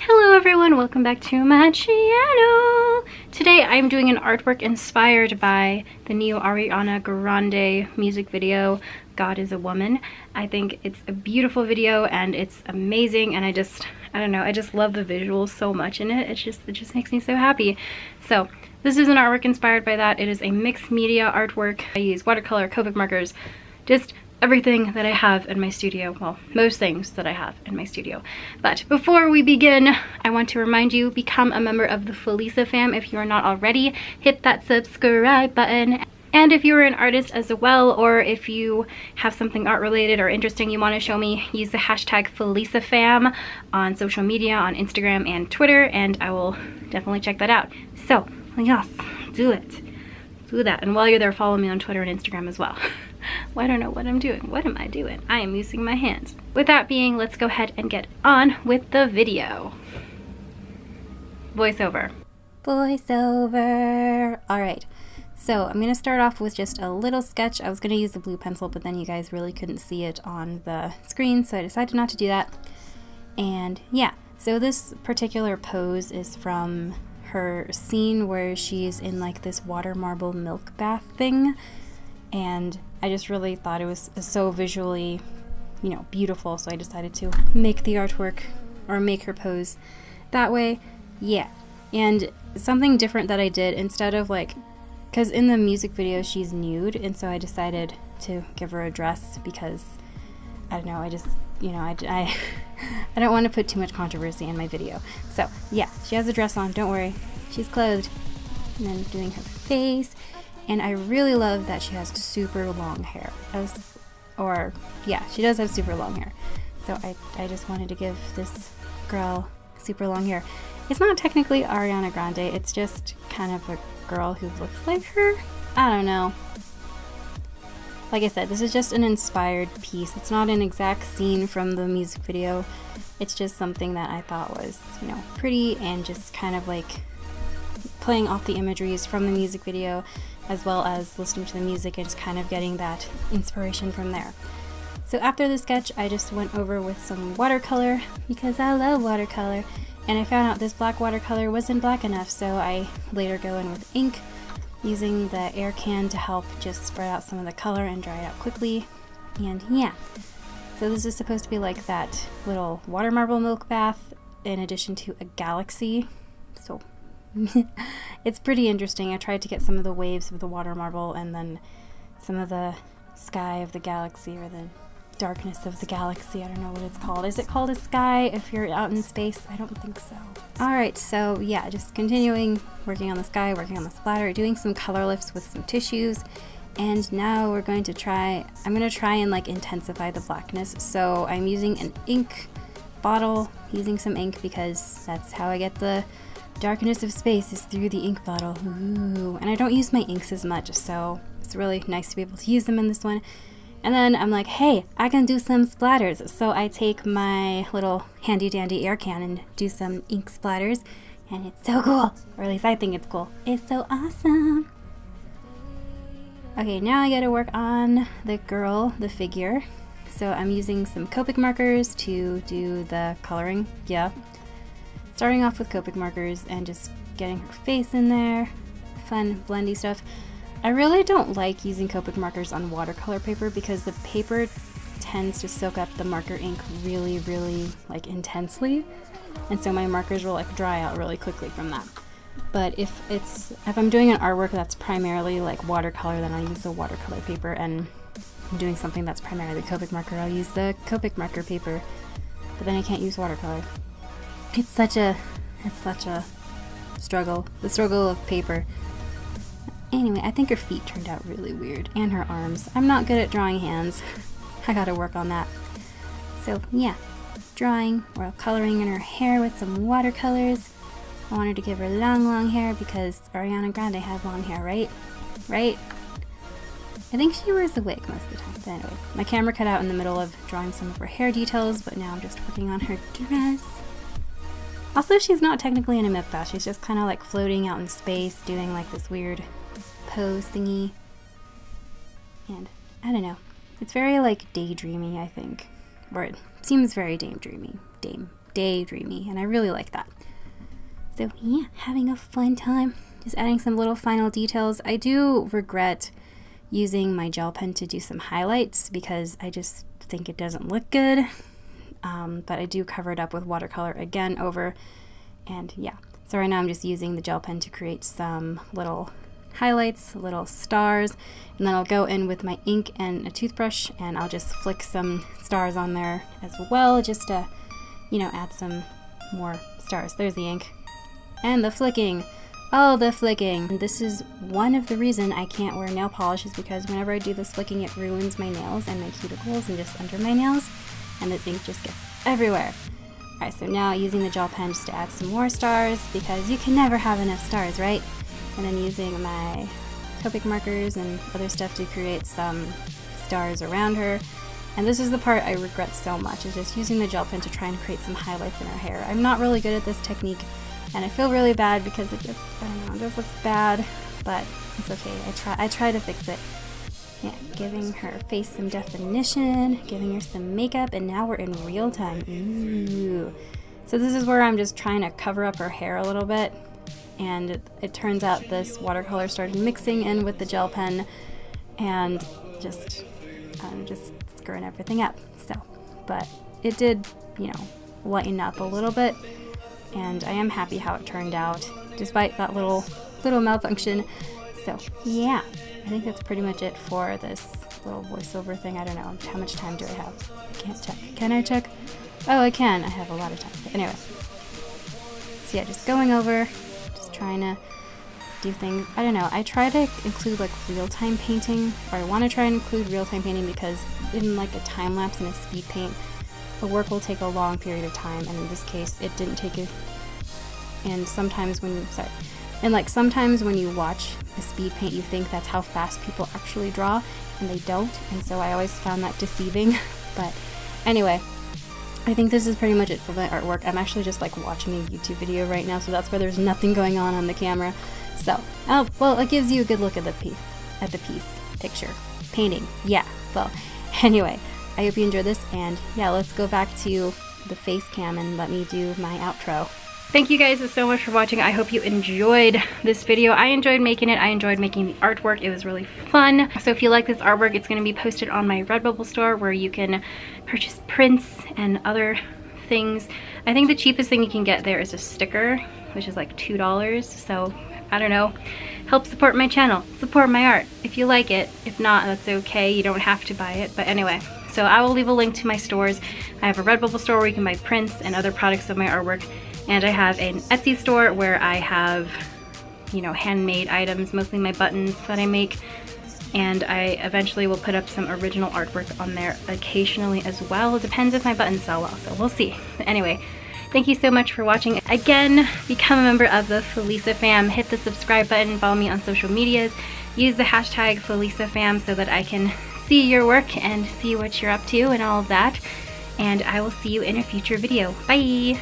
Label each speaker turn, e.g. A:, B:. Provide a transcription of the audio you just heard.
A: Hello everyone, welcome back to my channel. Today I'm doing an artwork inspired by the new Ariana Grande music video, God is a Woman. I think it's a beautiful video and it's amazing, and I don't know, I just love the visuals so much in it. It just makes me so happy. So this is an artwork inspired by that. It is a mixed media artwork. I use watercolor, Copic markers, just everything that I have in my studio. Well, most things that I have in my studio. But before we begin, I want to remind you, become a member of the Feliza fam if you are not already. Hit that subscribe button. And if you're an artist as well, or if you have something art related or interesting you want to show me, use the hashtag FelizaFam on social media, on Instagram and Twitter, and I will definitely check that out. So, yes, do it. Do that. And while you're there, follow me on Twitter and Instagram as well. Well, I don't know what I'm doing. What am I doing? I am using my hands. With that being, let's go ahead and get on with the video. Voiceover. Voiceover. All right. So I'm going to start off with just a little sketch. I was going to use the blue pencil, but then you guys really couldn't see it on the screen, so I decided not to do that. And yeah, so this particular pose is from her scene where she's in like this water marble milk bath thing. And I just really thought it was so visually, you know, beautiful, so I decided to make the artwork, or make her pose that way. Yeah. And something different that I did, instead of like, because in the music video she's nude, and so I decided to give her a dress because, I don't know, I just, you know, I don't want to put too much controversy in my video. So yeah, she has a dress on, don't worry, she's clothed. And then doing her face. And I really love that she has super long hair. Yeah, she does have super long hair. So I just wanted to give this girl super long hair. It's not technically Ariana Grande, it's just kind of a girl who looks like her. I don't know. Like I said, this is just an inspired piece. It's not an exact scene from the music video. It's just something that I thought was, you know, pretty, and just kind of like playing off the imageries from the music video, as well as listening to the music and just kind of getting that inspiration from there. So after the sketch, I just went over with some watercolor because I love watercolor, and I found out this black watercolor wasn't black enough, so I later go in with ink, using the air can to help just spread out some of the color and dry it out quickly. And yeah, so this is supposed to be like that little water marble milk bath in addition to a galaxy. So it's pretty interesting. I tried to get some of the waves of the water marble and then some of the sky of the galaxy, or the darkness of the galaxy. I don't know what it's called. Is it called a sky if you're out in space? I don't think so. Alright, so yeah, just continuing working on the sky, working on the splatter, doing some color lifts with some tissues. And now I'm going to try and like intensify the blackness. So I'm using an ink bottle, using some ink because that's how I get the darkness of space, is through the ink bottle. Ooh. And I don't use my inks as much, so it's really nice to be able to use them in this one. And then I'm like, hey, I can do some splatters. So I take my little handy dandy air can and do some ink splatters, and it's so cool. Or at least I think it's cool. It's so awesome. Okay, now I gotta work on the girl, the figure. So I'm using some Copic markers to do the coloring. Yeah. Starting off with Copic markers and just getting her face in there. Fun, blendy stuff. I really don't like using Copic markers on watercolor paper because the paper tends to soak up the marker ink really, really like intensely. And so my markers will like dry out really quickly from that. But if I'm doing an artwork that's primarily like watercolor, then I'll use the watercolor paper, and I'm doing something that's primarily Copic marker, I'll use the Copic marker paper. But then I can't use watercolor. It's such a struggle, the struggle of paper. Anyway, I think her feet turned out really weird, and her arms. I'm not good at drawing hands. I gotta work on that. So yeah, drawing or coloring in her hair with some watercolors. I wanted to give her long hair because Ariana Grande has long hair, right? Right? I think she wears a wig most of the time. But anyway, my camera cut out in the middle of drawing some of her hair details, but now I'm just working on her dress. Also, she's not technically in a milk bath. She's just kind of like floating out in space, doing like this weird pose thingy. And I don't know. It's very like daydreamy, I think. Or it seems very daydreamy. daydreamy, and I really like that. So yeah, having a fun time. Just adding some little final details. I do regret using my gel pen to do some highlights because I just think it doesn't look good. But I do cover it up with watercolor again over, and yeah. So right now I'm just using the gel pen to create some little highlights, little stars, and then I'll go in with my ink and a toothbrush and I'll just flick some stars on there as well, just to, you know, add some more stars. There's the ink. And the flicking. Oh, the flicking. And this is one of the reason I can't wear nail polish, is because whenever I do this flicking, it ruins my nails and my cuticles and just under my nails, and this ink just gets everywhere. Alright, so now using the gel pen just to add some more stars, because you can never have enough stars, right? And then using my Copic markers and other stuff to create some stars around her. And this is the part I regret so much, is just using the gel pen to try and create some highlights in her hair. I'm not really good at this technique, and I feel really bad because it just, I don't know, it just looks bad, but it's okay. I try to fix it. Yeah, giving her face some definition, giving her some makeup, and now we're in real time. Ooh. So this is where I'm just trying to cover up her hair a little bit, and it turns out this watercolor started mixing in with the gel pen and just screwing everything up. So, but it did, you know, lighten up a little bit, and I am happy how it turned out, despite that little malfunction. So yeah, I think that's pretty much it for this little voiceover thing. I don't know, how much time do I have? I can't check. Can I check? Oh, I can. I have a lot of time. But anyway, so yeah, just going over, just trying to do things. I don't know, I try to include like real-time painting, or I want to try and include real-time painting, because in like a time lapse and a speed paint, the work will take a long period of time, and in this case it didn't take it. And sometimes when you watch a speed paint, you think that's how fast people actually draw, and they don't, and so I always found that deceiving. But anyway, I think this is pretty much it for my artwork. I'm actually just like watching a YouTube video right now, so that's why there's nothing going on the camera. So, well, it gives you a good look at the piece, picture, painting. Yeah, well, anyway, I hope you enjoyed this, and yeah, let's go back to the face cam and let me do my outro. Thank you guys so much for watching. I hope you enjoyed this video. I enjoyed making it. I enjoyed making the artwork. It was really fun. So if you like this artwork, it's going to be posted on my Redbubble store, where you can purchase prints and other things. I think the cheapest thing you can get there is a sticker, which is like $2. So I don't know, help support my channel, support my art if you like it. If not, that's okay, you don't have to buy it. But anyway, so I will leave a link to my stores. I have a Redbubble store where you can buy prints and other products of my artwork, and I have an Etsy store where I have, you know, handmade items, mostly my buttons that I make, and I eventually will put up some original artwork on there occasionally as well. It depends if my buttons sell well, so we'll see. But anyway, thank you so much for watching. Again, become a member of the Feliza fam. Hit the subscribe button, follow me on social medias, use the hashtag FelizaFam so that I can see your work and see what you're up to and all of that. And I will see you in a future video. Bye!